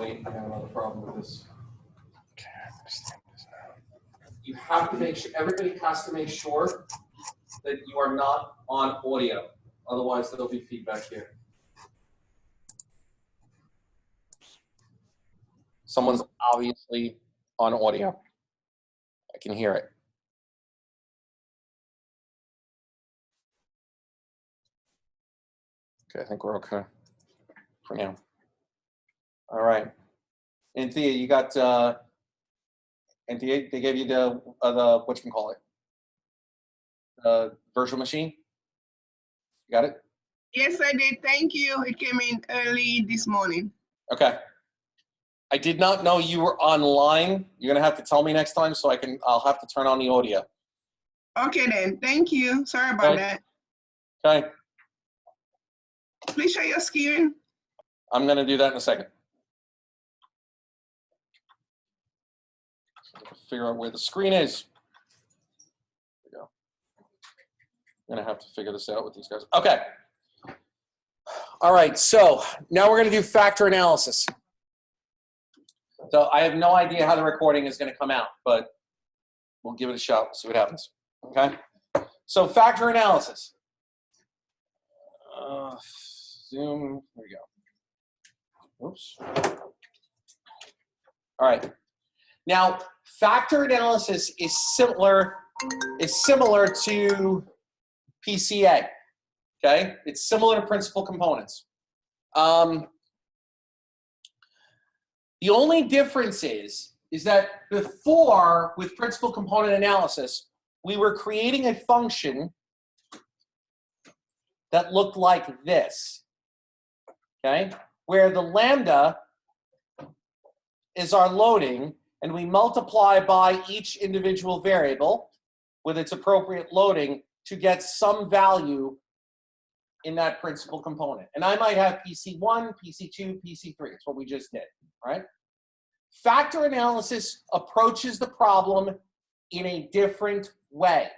wait. I have another problem with this. Okay, I understand this now. You have to make sure, everybody has to make sure that you are not on audio. Otherwise, there'll be feedback here. Someone's obviously on audio. I can hear it. Okay, I think we're okay for now. All right. Anthea, you got, Anthea, they gave you the whatchamacallit? Virtual machine? You got it? Yes, I did. Thank you. It came in early this morning. Okay. I did not know you were online. You're gonna have to tell me next time so I'll have to turn on the audio. Okay then. Thank you. Sorry about that. Okay. Please share your screen. I'm gonna do that in a second. Figure out where the screen is. There we go. I'm gonna have to figure this out with these guys. Okay. All right, so now we're gonna do factor analysis. So I have no idea how the recording is gonna come out, but we'll give it a shot, see what happens, okay? So factor analysis. Zoom, there we go. Oops. All right. Now, factor analysis is similar to PCA, okay? It's similar to principal components. The only difference is that before, with principal component analysis, we were creating a function that looked like this, okay? Where the lambda is our loading, and we multiply by each individual variable with its appropriate loading to get some value in that principal component. And I might have PC1, PC2, PC3. It's what we just did, right? Factor analysis approaches the problem in a different way.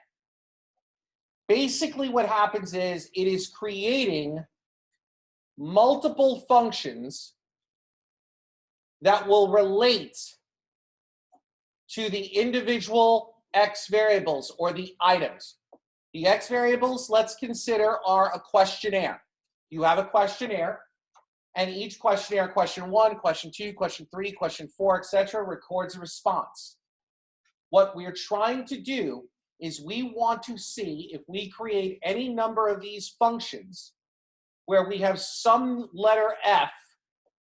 Basically what happens is it is creating multiple functions that will relate to the individual X variables or the items. The X variables, let's consider, are a questionnaire. You have a questionnaire, and each questionnaire, question 1, question 2, question 3, question 4, etc., records a response. What we're trying to do is we want to see if we create any number of these functions where we have some letter F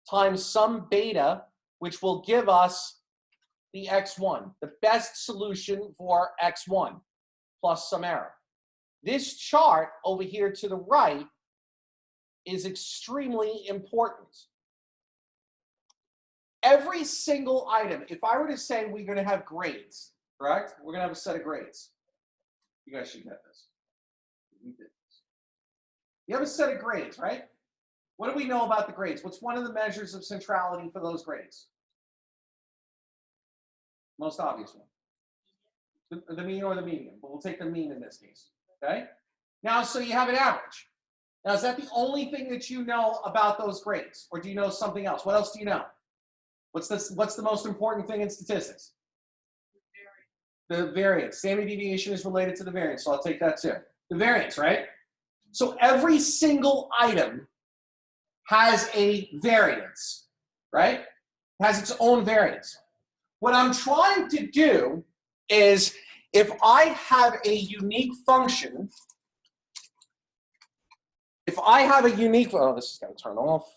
times some beta, which will give us the X1, the best solution for X1, plus some error. This chart over here to the right is extremely important. Every single item, if I were to say we're going to have grades, correct? We're going to have a set of grades. You guys should get this. We did this. You have a set of grades, right? What do we know about the grades? What's one of the measures of centrality for those grades? Most obvious one. The mean or the median, but we'll take the mean in this case, okay? Now, so you have an average. Now, is that the only thing that you know about those grades? Or do you know something else? What else do you know? What's the most important thing in statistics? The variance. Standard deviation is related to the variance, so I'll take that too. The variance, right? So every single item has a variance, right? Has its own variance. What I'm trying to do is, if I have a unique function, oh, this is going to turn off.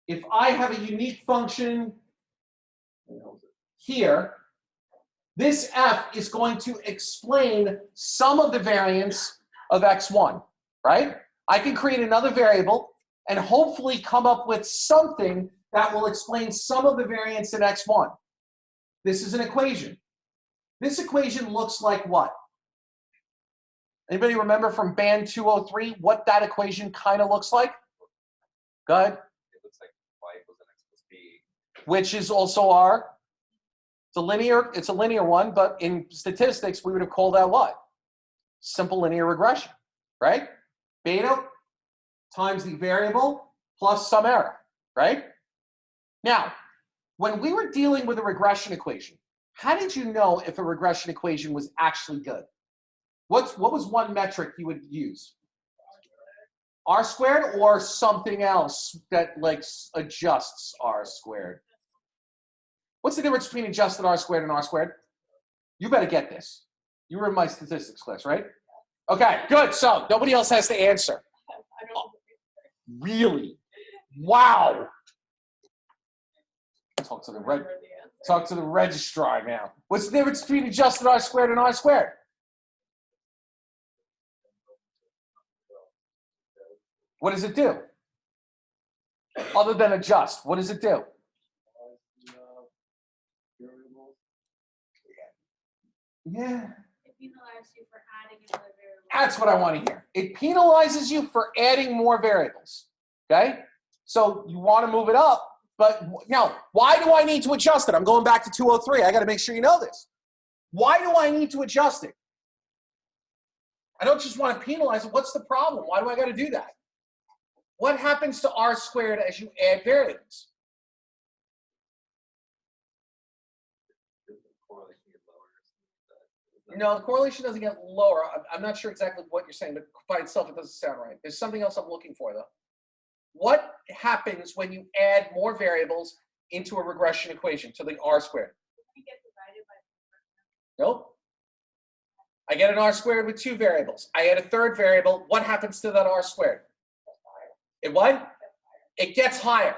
If I have a unique function here, this F is going to explain some of the variance of X1, right? I can create another variable and hopefully come up with something that will explain some of the variance in X1. This is an equation. This equation looks like what? Anybody remember from band 203 what that equation kind of looks like? Go ahead. It looks like y equals mx plus b. Which is also our, it's a linear one, but in statistics, we would have called that what? Simple linear regression, right? Beta times the variable plus some error, right? Now, when we were dealing with a regression equation, how did you know if a regression equation was actually good? What was one metric you would use? R squared or something else that like adjusts R squared? What's the difference between adjusted R squared and R squared? You better get this. You were in my statistics class, right? Okay, good. So nobody else has to answer. Really? Wow. Talk to the registrar now. What's the difference between adjusted R squared and R squared? What does it do? Other than adjust, what does it do? Yeah. It penalizes you for adding another variable. That's what I want to hear. It penalizes you for adding more variables. Okay? So you want to move it up, but now, why do I need to adjust it? I'm going back to 203. I got to make sure you know this. Why do I need to adjust it? I don't just want to penalize it. What's the problem? Why do I got to do that? What happens to R squared as you add variables? No, the correlation doesn't get lower. I'm not sure exactly what you're saying, but by itself, it doesn't sound right. There's something else I'm looking for, though. What happens when you add more variables into a regression equation to the R squared? You get divided by Nope. I get an R squared with two variables. I add a third variable. What happens to that R squared? It what? It gets higher.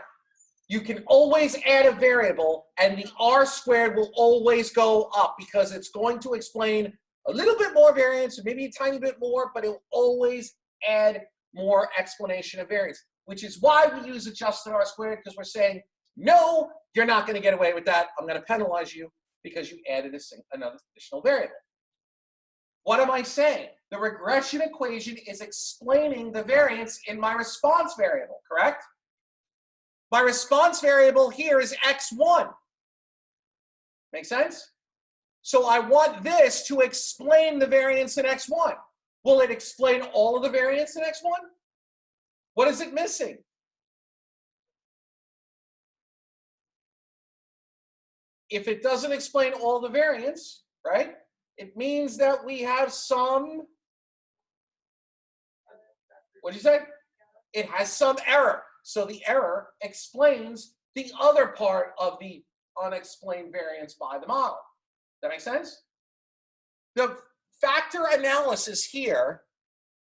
You can always add a variable, and the R squared will always go up because it's going to explain a little bit more variance, maybe a tiny bit more, but it will always add more explanation of variance, which is why we use adjusted R squared, because we're saying, no, you're not going to get away with that. I'm going to penalize you because you added another additional variable. What am I saying? The regression equation is explaining the variance in my response variable, correct? My response variable here is x1. Make sense? So I want this to explain the variance in x1. Will it explain all of the variance in x1? What is it missing? If it doesn't explain all the variance, right, it means that we have some, what did you say? It has some error. So the error explains the other part of the unexplained variance by the model. That make sense? The factor analysis here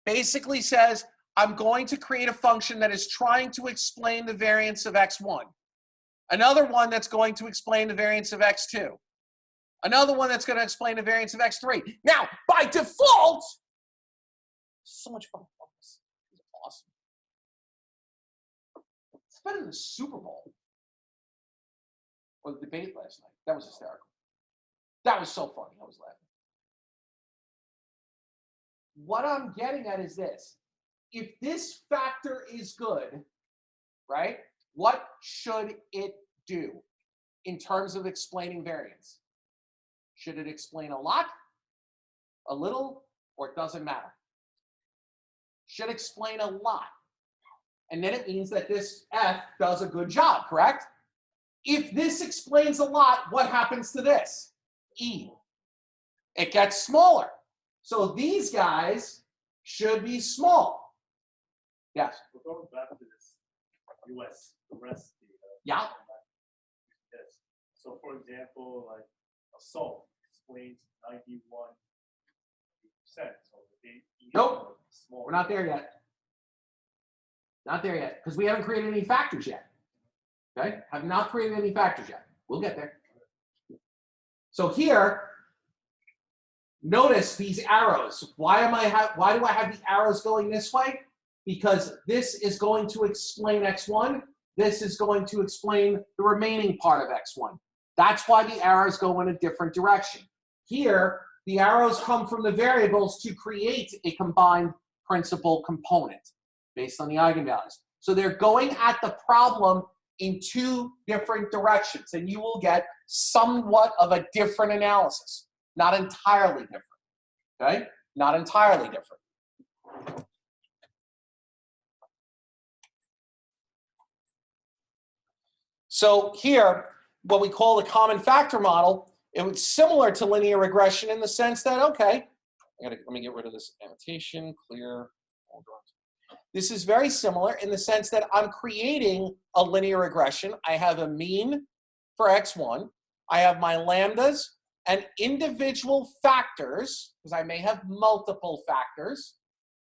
basically says, I'm going to create a function that is trying to explain the variance of x1. Another one that's going to explain the variance of x2. Another one that's going to explain the variance of x3. Now, by default, so much fun. This is awesome. It's better than the Super Bowl or the debate last night. That was hysterical. That was so funny. I was laughing. What I'm getting at is this. If this factor is good, right, what should it do in terms of explaining variance? Should it explain a lot, a little, or it doesn't matter? Should explain a lot. And then it means that this F does a good job, correct? If this explains a lot, what happens to this? E. It gets smaller. So these guys should be small. Yes? We're going back to this US, the rest data. Yeah. Yes. So for example, like assault explains 91%. So the Nope. small. We're not there yet. Not there yet, because we haven't created any factors yet. Okay? Have not created any factors yet. We'll get there. So here, notice these arrows. Why do I have the arrows going this way? Because this is going to explain x1. This is going to explain the remaining part of x1. That's why the arrows go in a different direction. Here, the arrows come from the variables to create a combined principal component based on the eigenvalues. So they're going at the problem in two different directions, and you will get somewhat of a different analysis. Not entirely different, okay? Not entirely different. So here, what we call the common factor model, it was similar to linear regression in the sense that, okay, let me get rid of this annotation, clear, hold on. This is very similar in the sense that I'm creating a linear regression. I have a mean for x1. I have my lambdas and individual factors, because I may have multiple factors,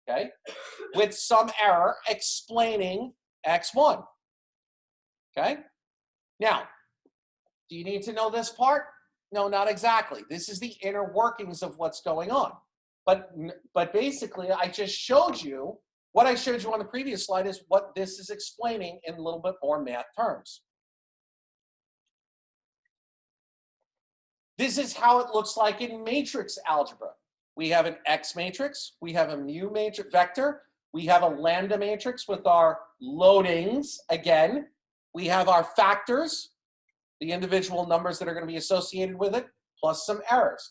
okay, with some error explaining x1, okay? Now, do you need to know this part? No, not exactly. This is the inner workings of what's going on. But basically, I just showed you, what I showed you on the previous slide is what this is explaining in a little bit more math terms. This is how it looks like in matrix algebra. We have an X matrix, we have a mu matrix vector, we have a lambda matrix with our loadings again. We have our factors, the individual numbers that are going to be associated with it, plus some errors.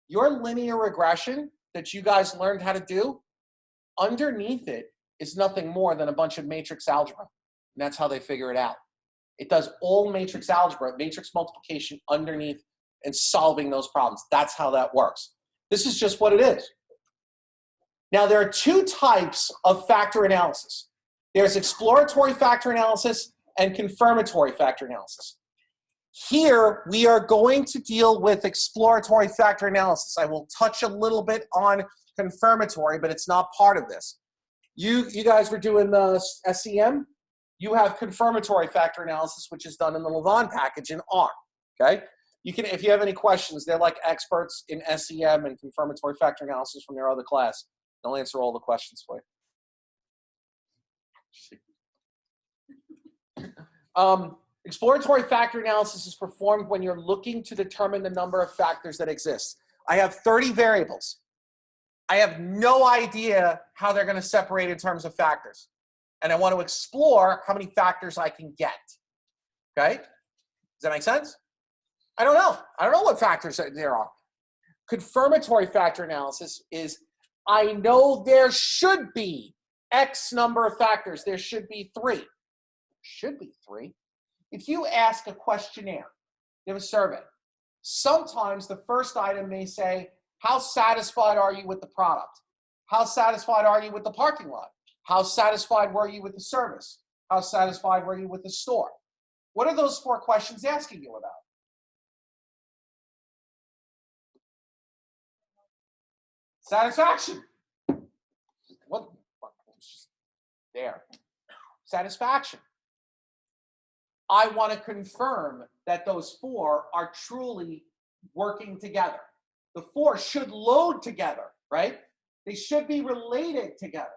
Your linear regression that you guys learned how to do, underneath it is nothing more than a bunch of matrix algebra. And that's how they figure it out. It does all matrix algebra, matrix multiplication underneath and solving those problems. That's how that works. This is just what it is. Now, there are two types of factor analysis. There's exploratory factor analysis and confirmatory factor analysis. Here, we are going to deal with exploratory factor analysis. I will touch a little bit on confirmatory, but it's not part of this. You guys were doing the SEM. You have confirmatory factor analysis, which is done in the Levon package in R, okay? You can, if you have any questions, they're like experts in SEM and confirmatory factor analysis from their other class. They'll answer all the questions for you. Exploratory factor analysis is performed when you're looking to determine the number of factors that exist. I have 30 variables. I have no idea how they're going to separate in terms of factors. And I want to explore how many factors I can get. Okay? Does that make sense? I don't know. I don't know what factors there are. Confirmatory factor analysis is, I know there should be X number of factors. There should be 3. Should be 3. If you ask a questionnaire, you have a survey, sometimes the first item may say, how satisfied are you with the product? How satisfied are you with the parking lot? How satisfied were you with the service? How satisfied were you with the store? What are those 4 questions asking you about? Satisfaction. What? There. Satisfaction. I want to confirm that those 4 are truly working together. The 4 should load together, right? They should be related together.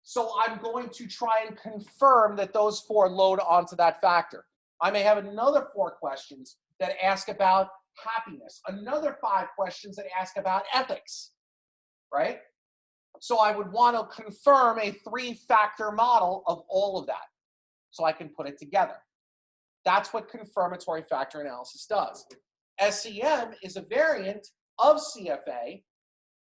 So I'm going to try and confirm that those 4 load onto that factor. I may have another 4 questions that ask about happiness, another 5 questions that ask about ethics, right? So I would want to confirm a 3-factor model of all of that, so I can put it together. That's what confirmatory factor analysis does. SEM is a variant of CFA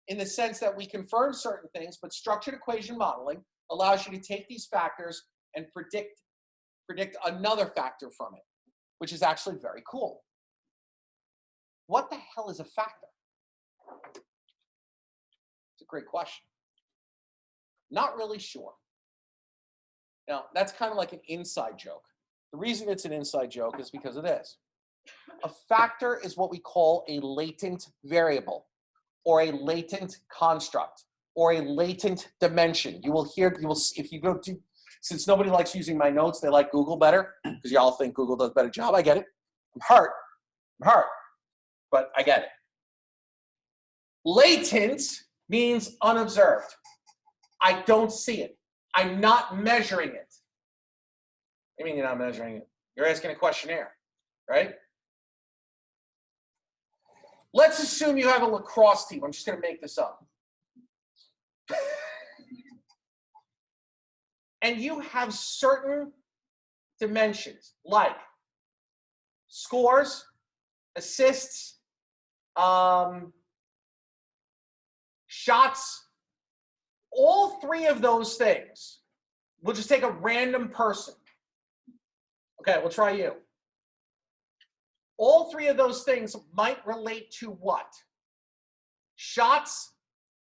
in the sense that we confirm certain things, but structured equation modeling allows you to take these factors and predict another factor from it, which is actually very cool. What the hell is a factor? It's a great question. Not really sure. Now, that's kind of like an inside joke. The reason it's an inside joke is because of this. A factor is what we call a latent variable, or a latent construct, or a latent dimension. You will hear, if you go to, since nobody likes using my notes, they like Google better, because y'all think Google does a better job. I get it. I'm hurt, but I get it. Latent means unobserved. I don't see it. I'm not measuring it. What do you mean you're not measuring it? You're asking a questionnaire, right? Let's assume you have a lacrosse team. I'm just going to make this up. And you have certain dimensions like scores, assists, shots, all 3 of those things. We'll just take a random person. Okay, we'll try you. All three of those things might relate to what? Shots,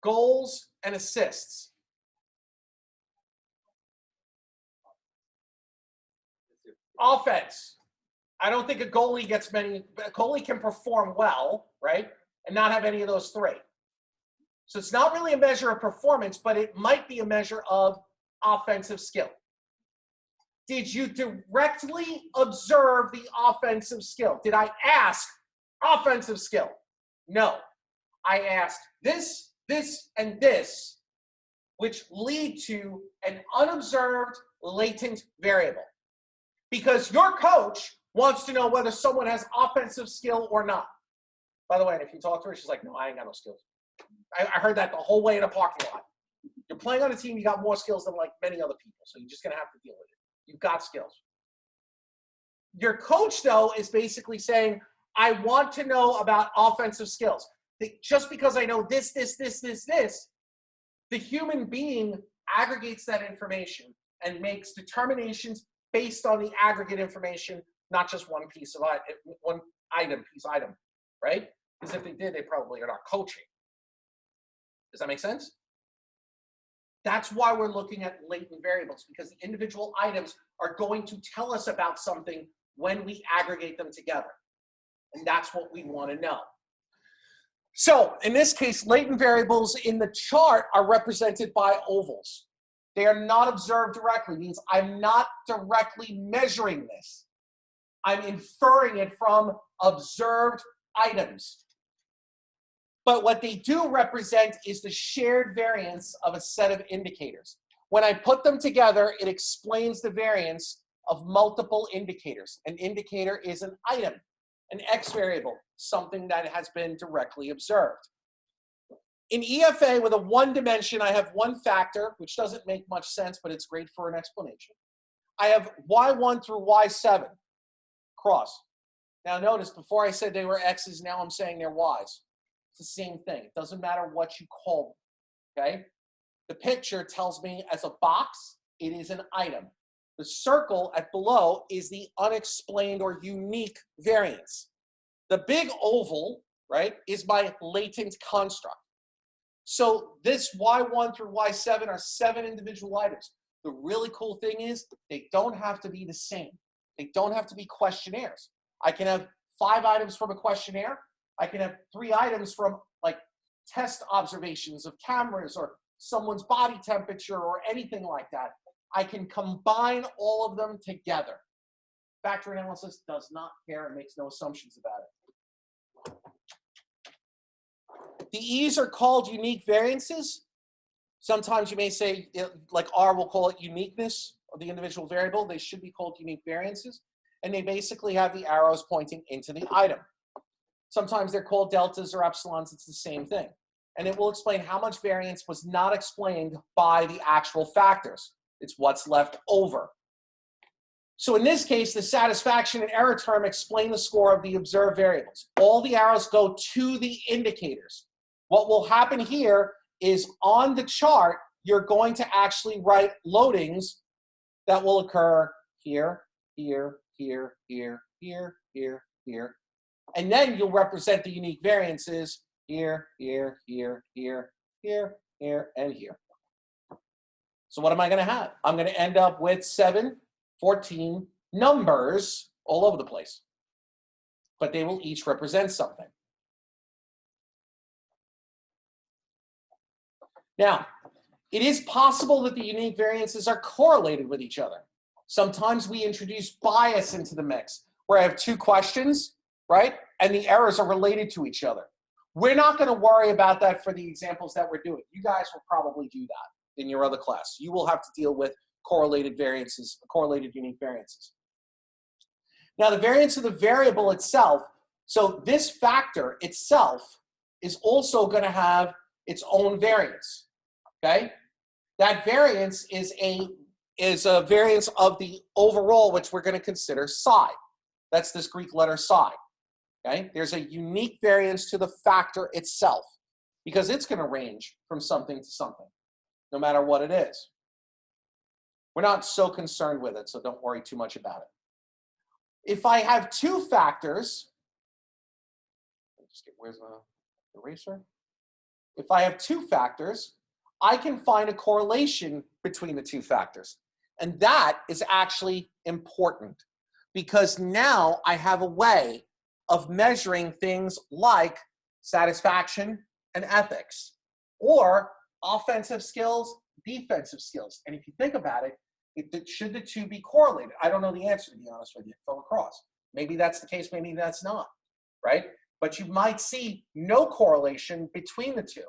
goals, and assists. Offense. I don't think a goalie gets many. A goalie can perform well, right? And not have any of those three. So it's not really a measure of performance, but it might be a measure of offensive skill. Did you directly observe the offensive skill? Did I ask offensive skill? No. I asked this, this, and this, which lead to an unobserved latent variable. Because your coach wants to know whether someone has offensive skill or not. By the way, if you talk to her, she's like, no, I ain't got no skills. I heard that the whole way in a parking lot. You're playing on a team, you got more skills than like many other people, so you're just gonna have to deal with it. You've got skills. Your coach, though, is basically saying, I want to know about offensive skills. Just because I know this, the human being aggregates that information and makes determinations based on the aggregate information, not just one piece of one item, right? Because if they did, they probably are not coaching. Does that make sense? That's why we're looking at latent variables, because the individual items are going to tell us about something when we aggregate them together. And that's what we want to know. So in this case, latent variables in the chart are represented by ovals. They are not observed directly. It means I'm not directly measuring this. I'm inferring it from observed items. But what they do represent is the shared variance of a set of indicators. When I put them together, it explains the variance of multiple indicators. An indicator is an item, an X variable, something that has been directly observed. In EFA, with a one dimension, I have one factor, which doesn't make much sense, but it's great for an explanation. I have Y1 through Y7, cross. Now notice, before I said they were X's, now I'm saying they're Y's. It's the same thing. It doesn't matter what you call them, okay? The picture tells me as a box, it is an item. The circle at below is the unexplained or unique variance. The big oval, right, is my latent construct. So this Y1 through Y7 are 7 individual items. The really cool thing is they don't have to be the same. They don't have to be questionnaires. I can have 5 items from a questionnaire. I can have 3 items from like test observations of cameras or someone's body temperature or anything like that. I can combine all of them together. Factor analysis does not care and makes no assumptions about it. The E's are called unique variances. Sometimes you may say, like R, we'll call it uniqueness of the individual variable. They should be called unique variances. And they basically have the arrows pointing into the item. Sometimes they're called deltas or epsilons. It's the same thing. And it will explain how much variance was not explained by the actual factors. It's what's left over. So in this case, the satisfaction and error term explain the score of the observed variables. All the arrows go to the indicators. What will happen here is on the chart, you're going to actually write loadings that will occur here, here, here, here, here, here, here. And then you'll represent the unique variances here, here, here, here, here, here, and here. So what am I going to have? I'm going to end up with 7, 14 numbers all over the place. But they will each represent something. Now, it is possible that the unique variances are correlated with each other. Sometimes we introduce bias into the mix, where I have 2 questions, right? And the errors are related to each other. We're not going to worry about that for the examples that we're doing. You guys will probably do that in your other class. You will have to deal with correlated variances, correlated unique variances. Now, the variance of the variable itself, so this factor itself is also going to have its own variance, okay? That variance is a variance of the overall, which we're going to consider psi. That's this Greek letter psi. Okay? There's a unique variance to the factor itself because it's going to range from something to something, no matter what it is. We're not so concerned with it, so don't worry too much about it. If I have two factors, where's the eraser? If I have two factors, I can find a correlation between the two factors. And that is actually important because now I have a way of measuring things like satisfaction and ethics, or offensive skills, defensive skills. And if you think about it, should the two be correlated? I don't know the answer, to be honest with you. It fell across. Maybe that's the case, maybe that's not, right? But you might see no correlation between the two.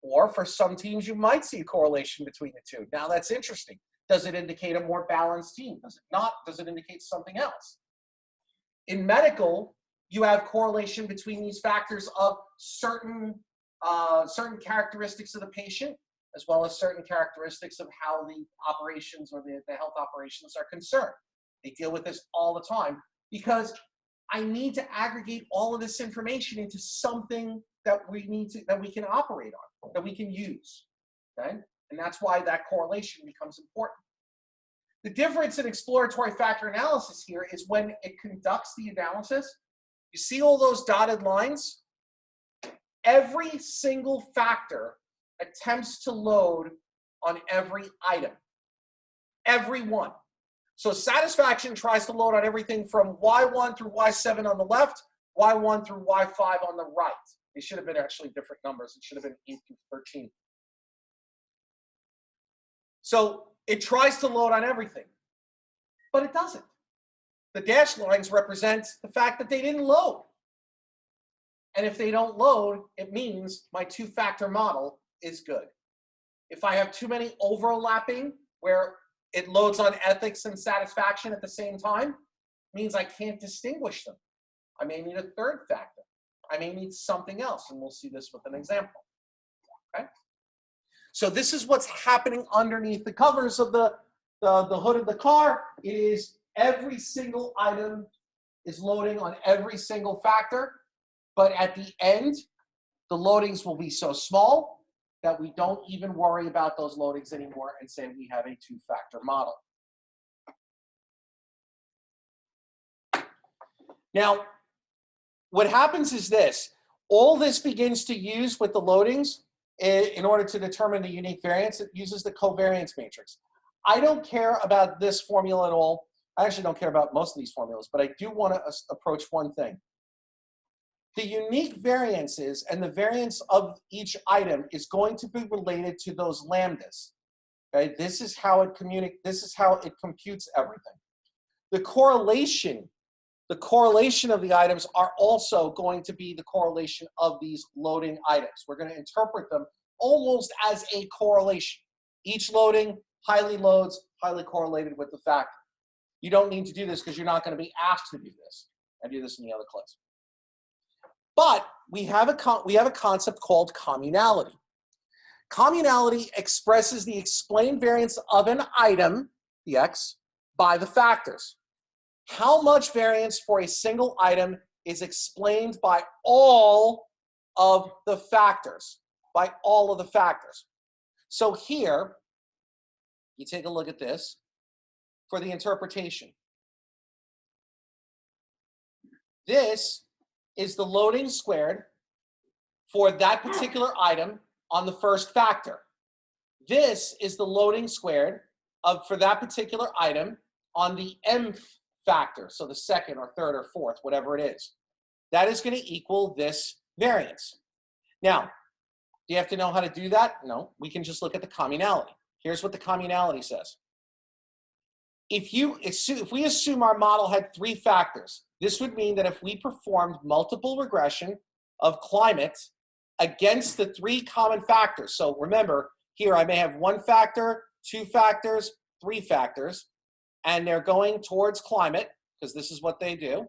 Or for some teams, you might see a correlation between the two. Now that's interesting. Does it indicate a more balanced team? Does it not? Does it indicate something else? In medical, you have correlation between these factors of certain characteristics of the patient, as well as certain characteristics of how the operations or the health operations are concerned. They deal with this all the time because I need to aggregate all of this information into something that we can operate on, that we can use, okay? And that's why that correlation becomes important. The difference in exploratory factor analysis here is when it conducts the analysis, you see all those dotted lines? Every single factor attempts to load on every item. Every one. So satisfaction tries to load on everything from Y1 through Y7 on the left, Y1 through Y5 on the right. They should have been actually different numbers. It should have been 8 through 13. So it tries to load on everything, but it doesn't. The dashed lines represent the fact that they didn't load. And if they don't load, it means my two-factor model is good. If I have too many overlapping where it loads on ethics and satisfaction at the same time, it means I can't distinguish them. I may need a third factor. I may need something else, and we'll see this with an example. Okay? So this is what's happening underneath the covers of the hood of the car. It is every single item is loading on every single factor, but at the end, the loadings will be so small that we don't even worry about those loadings anymore and say we have a two-factor model. Now, what happens is this. All this begins to use with the loadings in order to determine the unique variance. It uses the covariance matrix. I don't care about this formula at all. I actually don't care about most of these formulas, but I do want to approach one thing. The unique variances and the variance of each item is going to be related to those lambdas. Okay? This is how it computes everything. The correlation of the items are also going to be the correlation of these loading items. We're going to interpret them almost as a correlation. Each loading highly loads, highly correlated with the factor. You don't need to do this because you're not going to be asked to do this. I do this in the other class. But we have a concept called communality. Communality expresses the explained variance of an item, the x, by the factors. How much variance for a single item is explained by all of the factors, So here, you take a look at this for the interpretation. This is the loading squared for that particular item on the first factor. This is the loading squared for that particular item on the mth factor, so the second or third or fourth, whatever it is. That is going to equal this variance. Now, do you have to know how to do that? No, we can just look at the communality. Here's what the communality says. If we assume our model had 3 factors, this would mean that if we performed multiple regression of climate against the 3 common factors, so remember, here I may have 1 factor, 2 factors, 3 factors, and they're going towards climate, because this is what they do,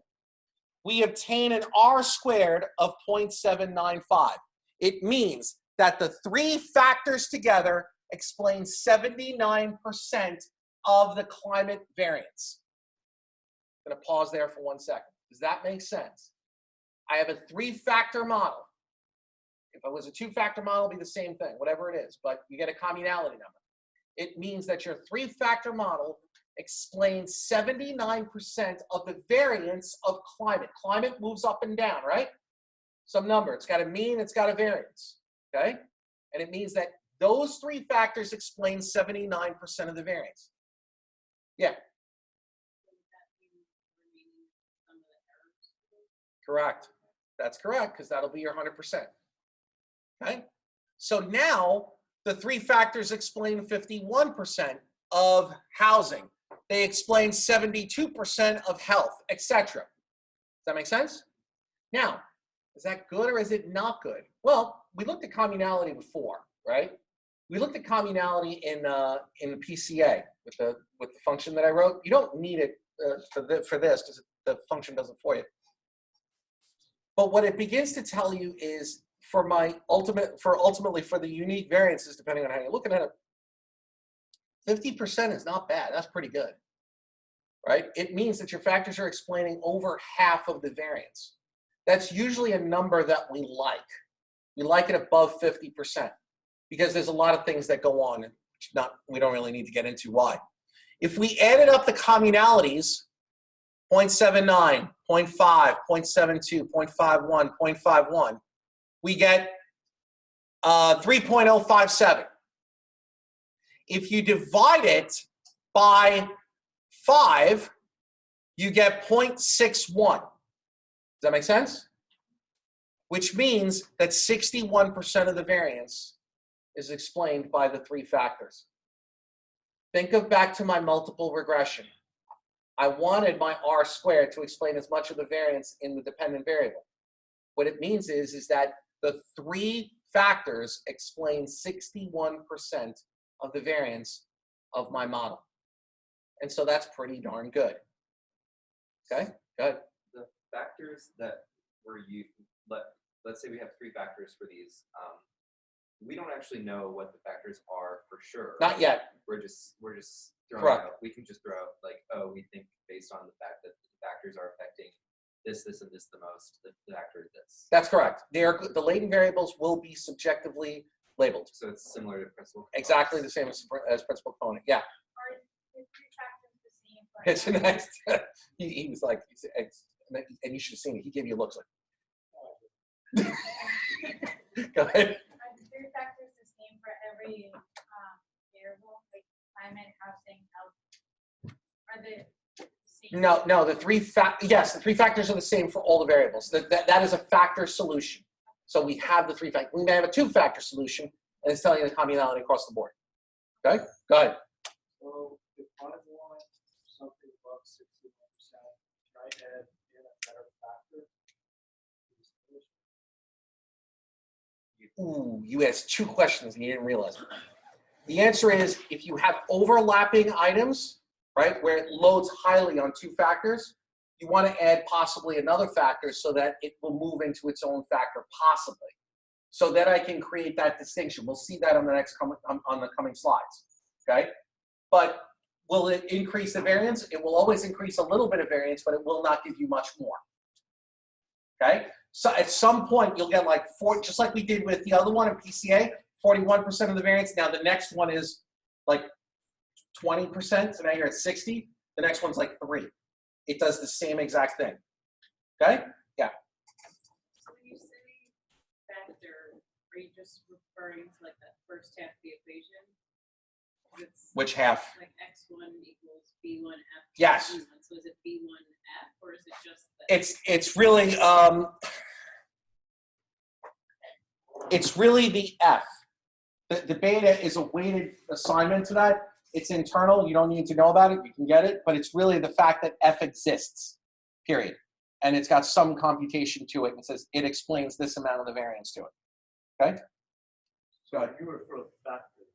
we obtain an R squared of 0.795. It means that the 3 factors together explain 79% of the climate variance. I'm going to pause there for 1 second. Does that make sense? I have a 3-factor model. If it was a 2-factor model, it'd be the same thing, whatever it is, but you get a communality number. It means that your 3-factor model explains 79% of the variance of climate. Climate moves up and down, right? Some number. It's got a mean, it's got a variance, okay? And it means that those three factors explain 79% of the variance. Yeah. Correct. That's correct, because that'll be your 100%. Okay? So now the three factors explain 51% of housing. They explain 72% of health, etc. Does that make sense? Now, is that good or is it not good? Well, we looked at communality before, right? We looked at communality in PCA with the function that I wrote. You don't need it for this because the function does it for you. But what it begins to tell you is ultimately for the unique variances, depending on how you're looking at it, 50% is not bad. That's pretty good, right? It means that your factors are explaining over half of the variance. That's usually a number that we like. We like it above 50% because there's a lot of things that go on, and we don't really need to get into why. If we added up the communalities, 0.79, 0.5, 0.72, 0.51, 0.51, we get 3.057. If you divide it by 5, you get 0.61. Does that make sense? Which means that 61% of the variance is explained by the three factors. Think of back to my multiple regression. I wanted my R squared to explain as much of the variance in the dependent variable. What it means is that the three factors explain 61% of the variance of my model. And so that's pretty darn good. Okay, good. The factors that were used, let's say we have three factors for these. We don't actually know what the factors are for sure. Not yet. We're just throwing Correct. out. We can just throw out like, oh, we think based on the fact that the factors are affecting this, this, and this the most, the factor is this. That's correct. The latent variables will be subjectively labeled. So it's similar to principal components. Exactly the same as principal component. Yeah. Are the three factors the same for It's next. He was like, and you should have seen it. He gave you looks like. Go ahead. Are the three factors the same for every variable, like climate, housing, health? Are they the same? No, the three factors are the same for all the variables. That is a factor solution. So we have the three factors. We may have a two-factor solution, and it's telling you the communality across the board. Okay, go ahead. So if I want something above 61%, can I add in a better factor? Ooh, you asked two questions and you didn't realize it. The answer is if you have overlapping items, right, where it loads highly on two factors, you want to add possibly another factor so that it will move into its own factor possibly. So that I can create that distinction. We'll see that on the next on the coming slides. Okay? But will it increase the variance? It will always increase a little bit of variance, but it will not give you much more. Okay? So at some point you'll get like just like we did with the other one in PCA, 41% of the variance. Now the next one is like 20%, so now you're at 60. The next one's like 3. It does the same exact thing. Okay? Yeah. So when you say factor, are you just referring to like that first half of the equation? It's Which half? like x1 equals b1f. Yes. B1. So is it b1f or is it just the it's really the F. The beta is a weighted assignment to that. It's internal. You don't need to know about it. You can get it. But it's really the fact that F exists, period. And it's got some computation to it. And it says it explains this amount of the variance to it. Okay? So when you refer to factors,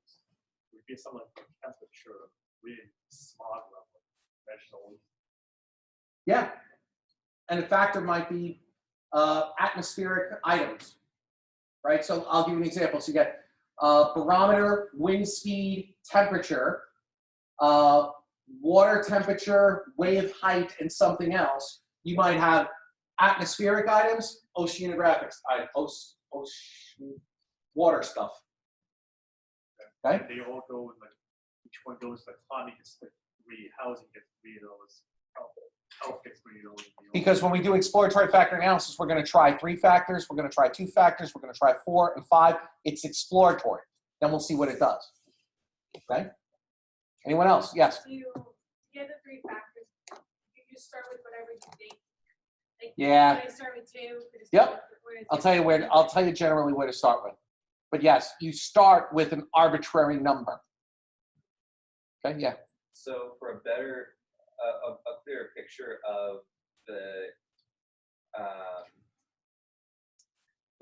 would be something like temperature, wind, smog level, vegetables. Yeah. And a factor might be atmospheric items, right? So I'll give you an example. So you get barometer, wind speed, temperature, water temperature, wave height, and something else. You might have atmospheric items, oceanographic items, water stuff. Okay? They all go in like, each one goes like climate, it's like housing gets Reno's, health gets Reno's. Because when we do exploratory factor analysis, we're going to try 3 factors, we're going to try 2 factors, we're going to try 4 and 5. It's exploratory. Then we'll see what it does. Okay? Anyone else? Yes. To get the 3 factors, you just start with whatever you think. Like, Yeah. I start with 2. Yep. I'll tell you generally where to start with. But yes, you start with an arbitrary number. Okay, yeah. So for a better, a clearer picture of the,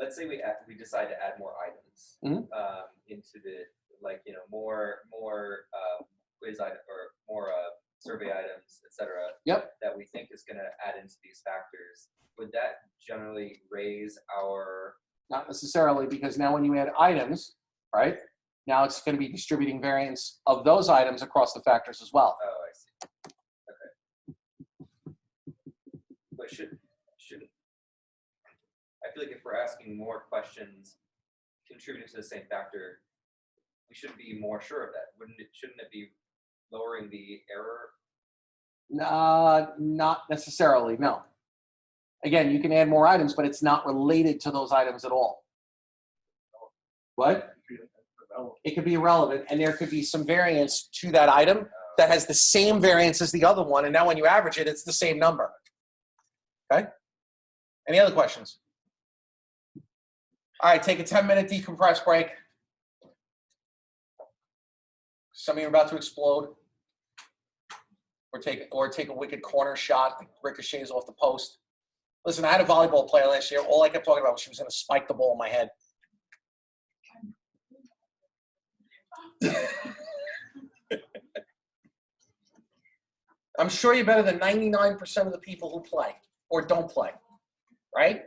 let's say we decide to add more items into the, like, you know, more quiz item or more survey items, etc. Yep. That we think is going to add into these factors. Would that generally raise our? Not necessarily, because now when you add items, right? Now it's going to be distributing variance of those items across the factors as well. Oh, I see. Okay. But shouldn't I feel like if we're asking more questions contributing to the same factor, we should be more sure of that. Shouldn't it be lowering the error? Not necessarily, no. Again, you can add more items, but it's not related to those items at all. What? It could be irrelevant, and there could be some variance to that item that has the same variance as the other one, and now when you average it, it's the same number. Okay? Any other questions? All right, take a 10-minute decompress break. Some of you are about to explode. Or take a wicked corner shot that ricochets off the post. Listen, I had a volleyball player last year. All I kept talking about was she was going to spike the ball in my head. I'm sure you're better than 99% of the people who play or don't play, right?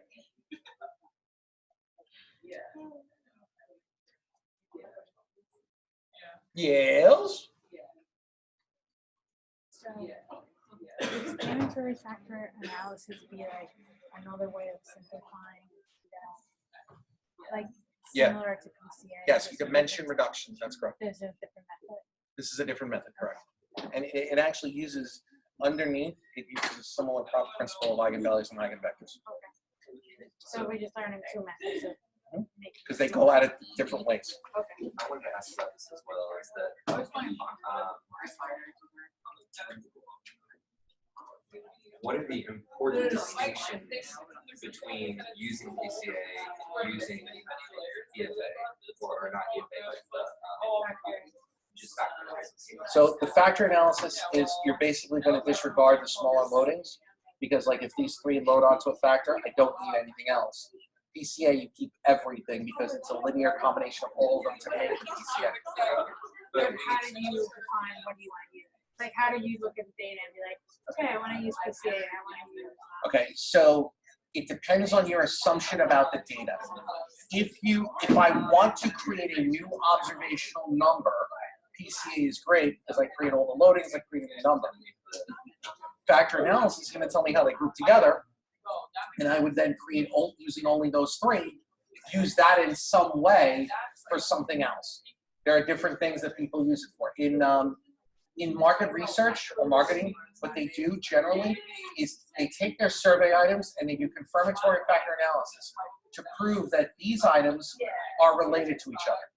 Yes. So, explanatory factor analysis be like another way of simplifying that, like similar to PCA. Yes, you can mention reductions. That's correct. There's a different method. This is a different method, correct? And it actually uses underneath. It uses a similar principle of eigenvalues and eigenvectors. Okay. So we're just learning 2 methods of making. Because they go at it different ways. Okay. I wanted to ask about this as well. Is that what are the important distinctions between using PCA, using EFA, or not EFA, but just factor analysis? So the factor analysis is you're basically going to disregard the smaller loadings, because like if these 3 load onto a factor, I don't need anything else. PCA, you keep everything because it's a linear combination of all of them to make PCA. But how do you define what do you want to use? Like, how do you look at the data and be like, okay, I want to use PCA and I want to use. Okay, so it depends on your assumption about the data. If I want to create a new observational number, PCA is great because I create all the loadings, I create a number. Factor analysis is going to tell me how they group together, and I would then create using only those 3, use that in some way for something else. There are different things that people use it for. In market research or marketing, what they do generally is they take their survey items and they do confirmatory factor analysis to prove that these items are related to each other.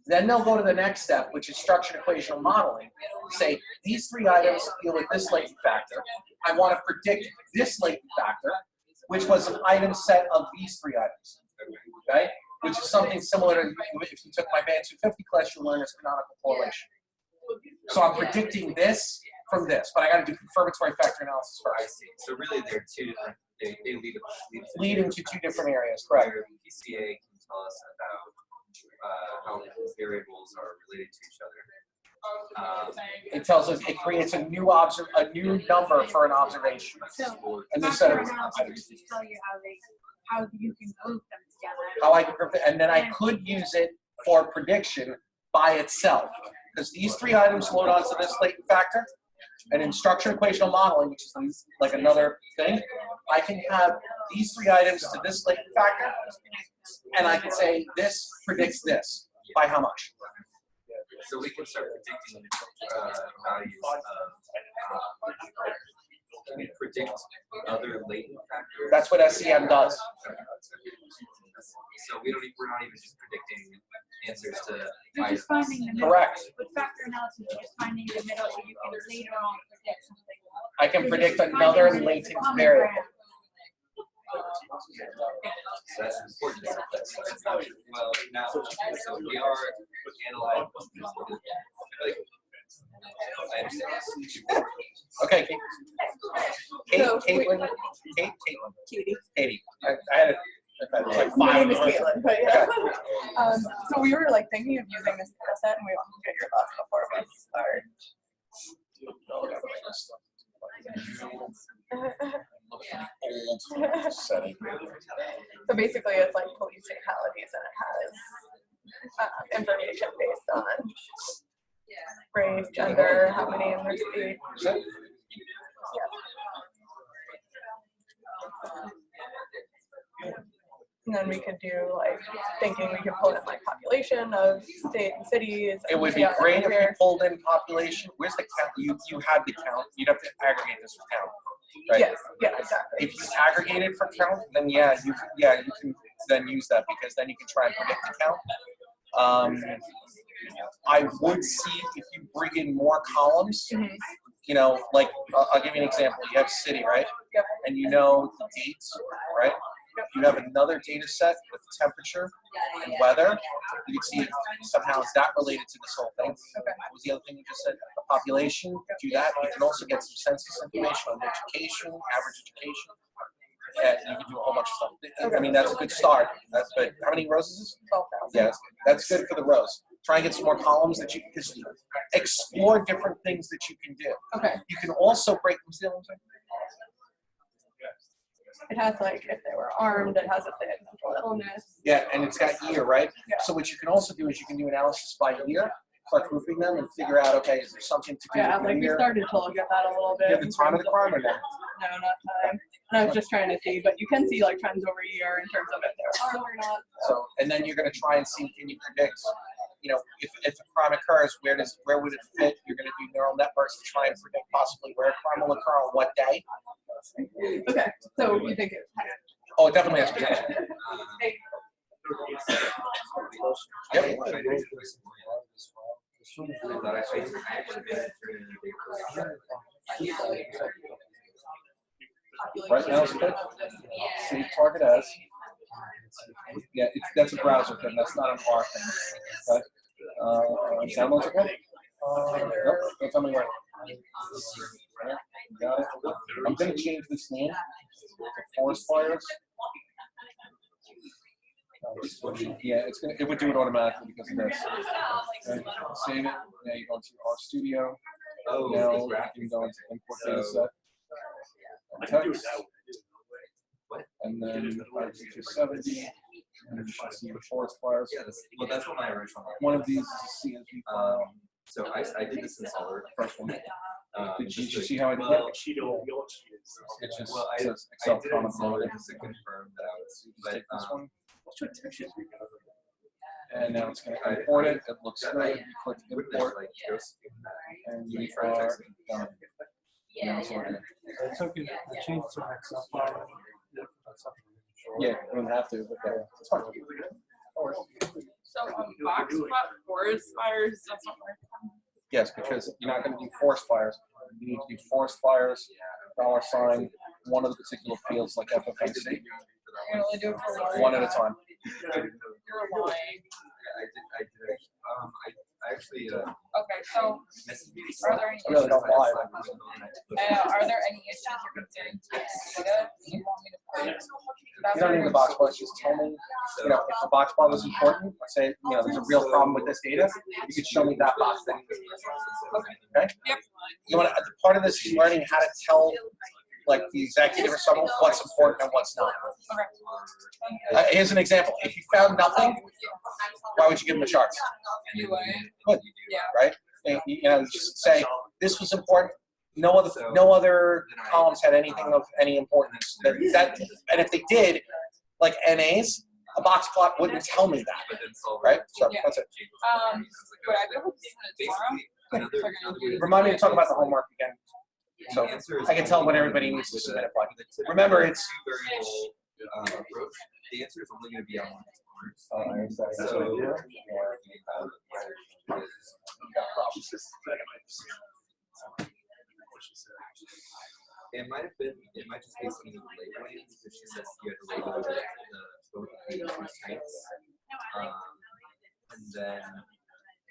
Then they'll go to the next step, which is structured equational modeling. Say, these 3 items deal with this latent factor. I want to predict this latent factor, which was an item set of these 3 items, okay? Which is something similar to if you took my band 250 class, you'll learn this canonical correlation. So I'm predicting this from this, but I got to do confirmatory factor analysis I first. see. So really, they're 2 different. They Lead into 2 different areas, correct? Where PCA can tell us about how variables are related to each other. It tells us, it creates a new number for an observation. So, A new set factor of analysis items. just tell you how you can group them together. How I can group it, and then I could use it for prediction by itself. Because these 3 items load onto this latent factor, and in structured equational modeling, which is like another thing, I can have these 3 items to this latent factor, and I can say this predicts this by how much. So we can start predicting values of. Can we predict other latent factors? That's what SEM does. So we're not even just predicting answers to You're just items. finding the middle. Correct. With factor analysis, you're just finding the middle, so you can later on predict something. I can You're predict just another finding the latent common variable. ground. So that's important. Well, now, so we are analyzing. I understand. Okay, Caitlin. Katie. I had it. It was like My five. name is Caitlin, but yeah. So we were like thinking of using this data set, and we wanted to get your thoughts before we start. Old setting. So basically, it's like police fatalities, and it has information based on race, gender, how many in their state. And then we could do like thinking we could pull in like population of state and cities. It would be great if you pulled in population. Where's the count? You had the count. You'd have to aggregate this for count, right? Yes, yeah, exactly. If you aggregate it for count, then you can then use that because then you can try and predict the count. I would see if you bring in more columns. You know, like I'll give you an example. You have city, right? Yep. And you know the dates, right? You have another data set with temperature and weather. You can see somehow is that related to this whole thing. Okay. What was the other thing you just said? The population. Do that. You can also get some census information on education, average education. Yeah, you can do a whole bunch of stuff. I mean, that's a good start. That's good. How many rows is this? 12,000. Yes, that's good for the rows. Try and get some more columns that you can just explore different things that you can do. Okay. You can also break them down. It has like if they were armed, it has if they had mental illness. Yeah, and it's got year, right? Yeah. So what you can also do is you can do analysis by year, start grouping them, and figure out, okay, is there something to do Yeah, with like we year? started to look at that a little bit. You have the in time of terms the crime or no? No, not time. And I was just trying to see, but you can see like trends over a year in terms of if they're armed or not. So, and then you're going to try and see, can you predict, you know, if a crime occurs, where would it fit? You're going to do neural networks to try and predict possibly where a crime will occur on what day. Okay, so you think it has Oh, it definitely has potential. Yep. Right now it's good. Save target as. Yeah, that's a browser thing. That's not an R thing. But downloads okay? Nope. Don't tell me where. Yeah, got it. I'm going to change this name to forest fires. Yeah, it would do it automatically because of this. Okay. Save it. Now you go into RStudio. Now you can go into import data set. Text. And then IT270. And you should see the forest fires. Yeah, that's what my original One of these is a CSV file. So I did this in Solver. First one. Did you just to- see how I did well, that? It's just Well, I says did Excel it in comment Solver loaded. just to confirm that I was. Just take this one. And And now it's going to import it. It looks good. You click import, like just and you are done. Now it's working. It's okay. I changed to Excel file. Yeah, you don't have to, but it's fine. So box plot forest fires, that's not working. Yes, because you're not going to do forest fires. You need to do forest fires, $, one of the particular fields like FFNC, You only do it for one at a time. You're lying. I did. I actually. Okay, so are there any I really don't lie. are there any issues or concerns with the data you want me to put? You don't need the box plot, just tell me, you know, if the box plot was important, say, you know, there's a real problem with this data, you could show me that box plot. Okay? Yep. You want to, part of this is learning how to tell, like, the executive or someone what's important and what's not. Here's an example. If you found nothing, why would you give them the charts? Anyway. Good. Yeah. Right? And, you know, just say, this was important. No other columns had anything of any importance. And if they did, like NAs, a box plot wouldn't tell me that, But then solve right? So Yeah. that's it. Would I be able to send it tomorrow? Remind me to talk about the homework again. So The answer is I can tell when everybody needs to submit a plan. Remember, it's two-variable approach. The answer is only going to be on one. It might have been. It might just be something with labeling because she says you had to label the both of the constraints. And then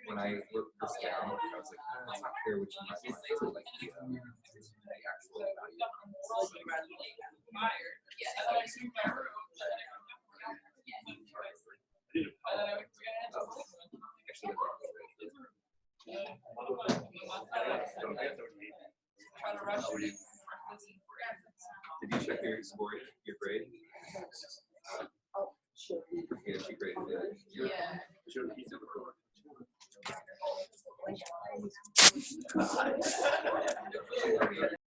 when I wrote this down, I was like, oh, it's not clear which one is like the actual value. Did you check your score, your grade? Yeah, she graded it. Yeah.